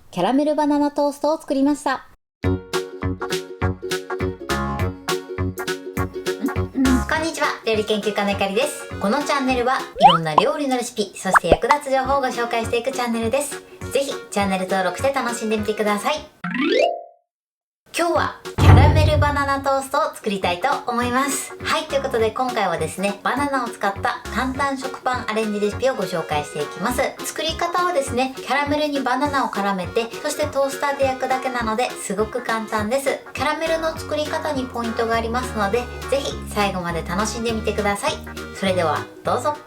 キャラメルバナナトーストを作りました。こんにちは、料理研究家のゆかりです。このチャンネルはいろんな料理のレシピ、そして役立つ情報をご紹介していくチャンネルです。ぜひチャンネル登録して楽しんでみてください。今日はキャラメルバナナトーストを作りたいと思います。はい、ということで今回はですね、バナナを使った簡単食パンアレンジレシピをご紹介していきます。作り方はですね、キャラメルにバナナを絡めて、そしてトースターで焼くだけなのですごく簡単です。キャラメルの作り方にポイントがありますので、ぜひ最後まで楽しんでみてください。それではどうぞ。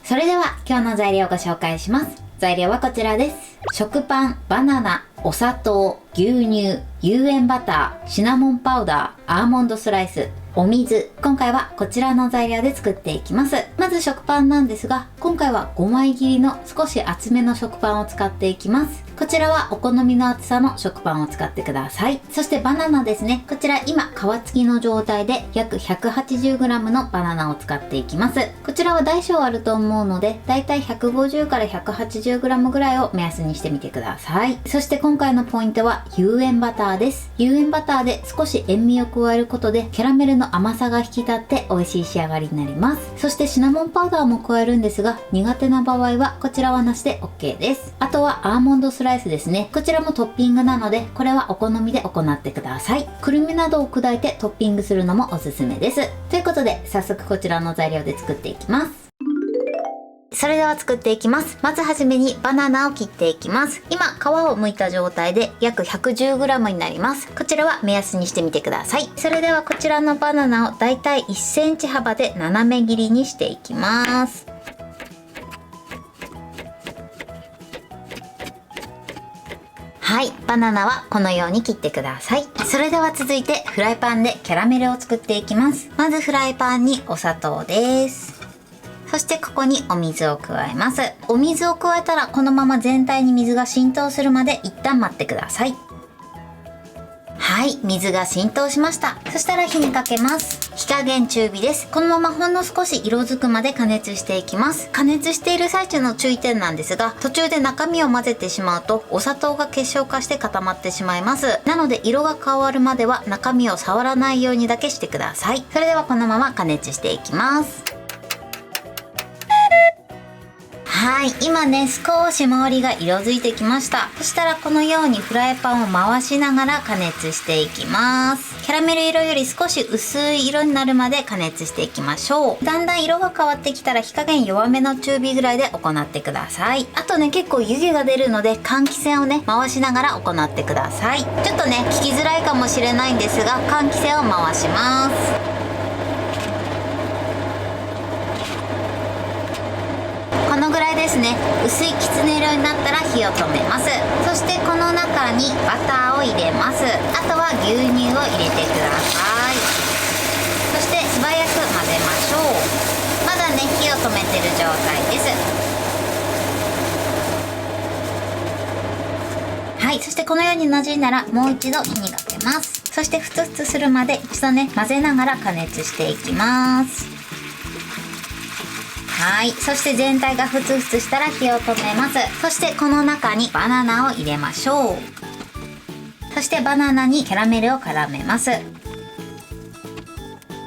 それでは今日の材料をご紹介します。材料はこちらです。食パン、バナナ、お砂糖、牛乳、有塩バター、シナモンパウダー、アーモンドスライス、お水。今回はこちらの材料で作っていきます。まず食パンなんですが、今回は5枚切りの少し厚めの食パンを使っていきます。こちらはお好みの厚さの食パンを使ってください。そしてバナナですね。こちら今皮付きの状態で約 180g のバナナを使っていきます。こちらは大小あると思うので、だいたい150から 180g ぐらいを目安にしてみてください。そして今回のポイントは有塩バターです。有塩バターで少し塩味を加えることでキャラメルの甘さが引き立って美味しい仕上がりになります。そしてシナモンパウダーも加えるんですが、苦手な場合はこちらはなしで OK です。あとはアーモンドスライスですね。こちらもトッピングなので、これはお好みで行ってください。くるみなどを砕いてトッピングするのもおすすめです。ということで早速こちらの材料で作っていきます。それでは作っていきます。まずはじめにバナナを切っていきます。今皮を剥いた状態で約 110g になります。こちらは目安にしてみてください。それではこちらのバナナをだいたい 1cm 幅で斜め切りにしていきます。はい、バナナはこのように切ってください。それでは続いてフライパンでキャラメルを作っていきます。まずフライパンにお砂糖です。そしてここにお水を加えます。お水を加えたらこのまま全体に水が浸透するまで一旦待ってください。はい、水が浸透しました。そしたら火にかけます。火加減中火です。このままほんの少し色づくまで加熱していきます。加熱している最中の注意点なんですが、途中で中身を混ぜてしまうとお砂糖が結晶化して固まってしまいます。なので色が変わるまでは中身を触らないようにだけしてください。それではこのまま加熱していきます。はい、今ね少し周りが色づいてきました。そしたらこのようにフライパンを回しながら加熱していきます。キャラメル色より少し薄い色になるまで加熱していきましょう。だんだん色が変わってきたら火加減弱めの中火ぐらいで行ってください。あとね結構湯気が出るので換気扇をね回しながら行ってください。ちょっとね聞きづらいかもしれないんですが、換気扇を回します。このぐらいですね。薄いきつね色になったら火を止めます。そしてこの中にバターを入れます。あとは牛乳を入れてください。そして素早く混ぜましょう。まだね火を止めてる状態です。はい、そしてこのように馴染んだらもう一度火にかけます。そしてふつふつするまで一度ね混ぜながら加熱していきます。はい、そして全体がふつふつしたら火を止めます。そしてこの中にバナナを入れましょう。そしてバナナにキャラメルを絡めます。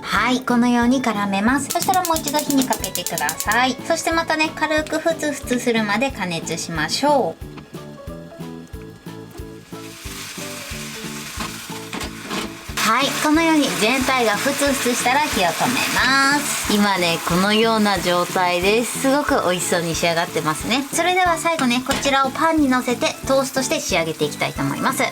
はい、このように絡めます。そしたらもう一度火にかけてください。そしてまたね軽くふつふつするまで加熱しましょう。はい、このように全体がふつふつしたら火を止めます。今ねこのような状態です。すごく美味しそうに仕上がってますね。それでは最後ねこちらをパンにのせてトーストして仕上げていきたいと思います。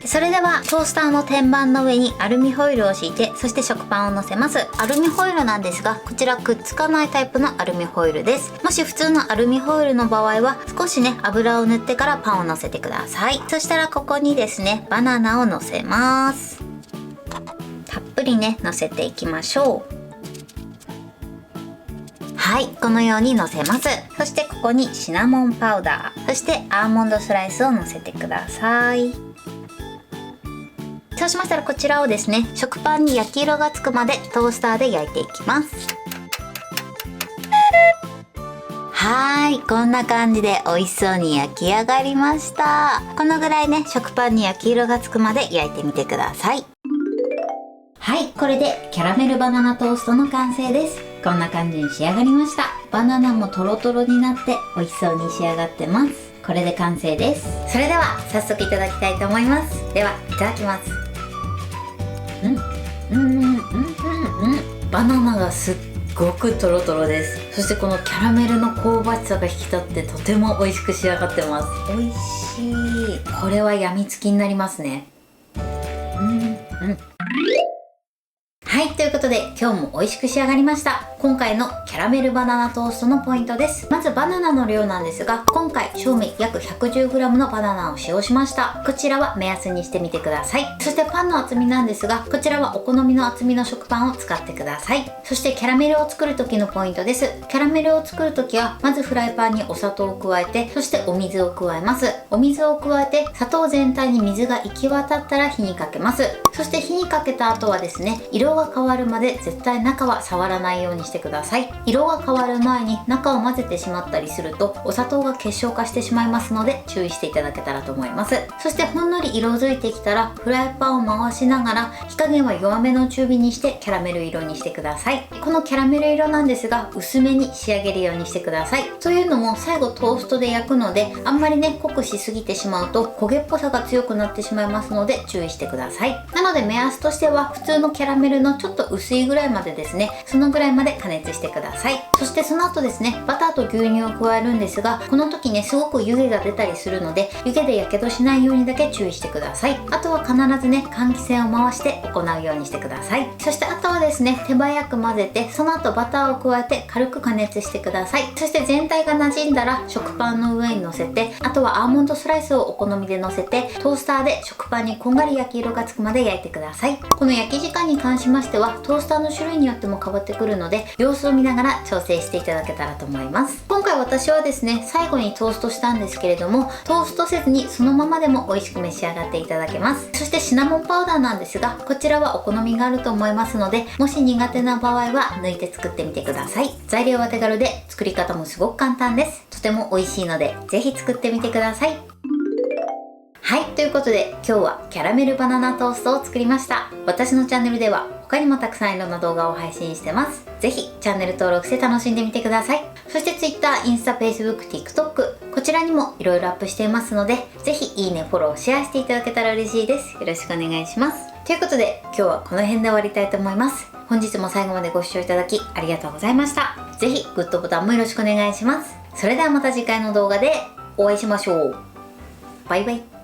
それではトースターの天板の上にアルミホイルを敷いて、そして食パンをのせます。アルミホイルなんですが、こちらくっつかないタイプのアルミホイルです。もし普通のアルミホイルの場合は少しね油を塗ってからパンをのせてください。そしたらここにですねバナナをのせます。たっぷりねのせていきましょう。はい、このようにのせます。そしてここにシナモンパウダー、そしてアーモンドスライスをのせてください。そうしましたらこちらをですね食パンに焼き色がつくまでトースターで焼いていきます。ははーい、こんな感じで美味しそうに焼き上がりました。このぐらいね、食パンに焼き色がつくまで焼いてみてください。はい、これでキャラメルバナナトーストの完成です。こんな感じに仕上がりました。バナナもトロトロになって美味しそうに仕上がってます。これで完成です。それでは早速いただきたいと思います。では、いただきます。バナナがすっごくトロトロです。そしてこのキャラメルの香ばしさが引き立ってとても美味しく仕上がってます。美味しい。これはやみつきになりますね。はい、ということで今日も美味しく仕上がりました。今回のキャラメルバナナトーストのポイントです。まずバナナの量なんですが、今回正味約 110g のバナナを使用しました。こちらは目安にしてみてください。そしてパンの厚みなんですが、こちらはお好みの厚みの食パンを使ってください。そしてキャラメルを作る時のポイントです。キャラメルを作る時はまずフライパンにお砂糖を加えて、そしてお水を加えます。お水を加えて砂糖全体に水が行き渡ったら火にかけます。そして火にかけた後はですね、色が変わるまで絶対中は触らないようにしてください。色が変わる前に中を混ぜてしまったりするとお砂糖が結晶化してしまいますので注意していただけたらと思います。そしてほんのり色づいてきたらフライパンを回しながら火加減は弱めの中火にしてキャラメル色にしてください。このキャラメル色なんですが薄めに仕上げるようにしてください。というのも最後トーストで焼くのであんまりね濃くしすぎてしまうと焦げっぽさが強くなってしまいますので注意してください。なので目安としては普通のキャラメルのちょっと薄いぐらいまでですね、そのぐらいまで加熱してください。そしてその後ですね、バターと牛乳を加えるんですが、この時ねすごく湯気が出たりするので湯気でやけどしないようにだけ注意してください。あとは必ずね換気扇を回して行うようにしてください。そしてあとはですね手早く混ぜて、その後バターを加えて軽く加熱してください。そして全体が馴染んだら食パンの上に乗せて、あとはアーモンドスライスをお好みで乗せてトースターで食パンにこんがり焼き色がつくまで焼いてください。この焼き時間に関しましてはトースターの種類によっても変わってくるので様子を見ながら調整していただけたらと思います。今回私はですね最後にトーストしたんですけれども、トーストせずにそのままでも美味しく召し上がっていただけます。そしてシナモンパウダーなんですが、こちらはお好みがあると思いますので、もし苦手な場合は抜いて作ってみてください。材料は手軽で作り方もすごく簡単です。とても美味しいのでぜひ作ってみてください。はい、ということで今日はキャラメルバナナトーストを作りました。私のチャンネルでは他にもたくさんいろんな動画を配信してます。ぜひチャンネル登録して楽しんでみてください。そして Twitter、インスタ、Facebook、TikTok こちらにもいろいろアップしていますので、ぜひいいね、フォロー、シェアしていただけたら嬉しいです。よろしくお願いします。ということで今日はこの辺で終わりたいと思います。本日も最後までご視聴いただきありがとうございました。ぜひグッドボタンもよろしくお願いします。それではまた次回の動画でお会いしましょう。バイバイ。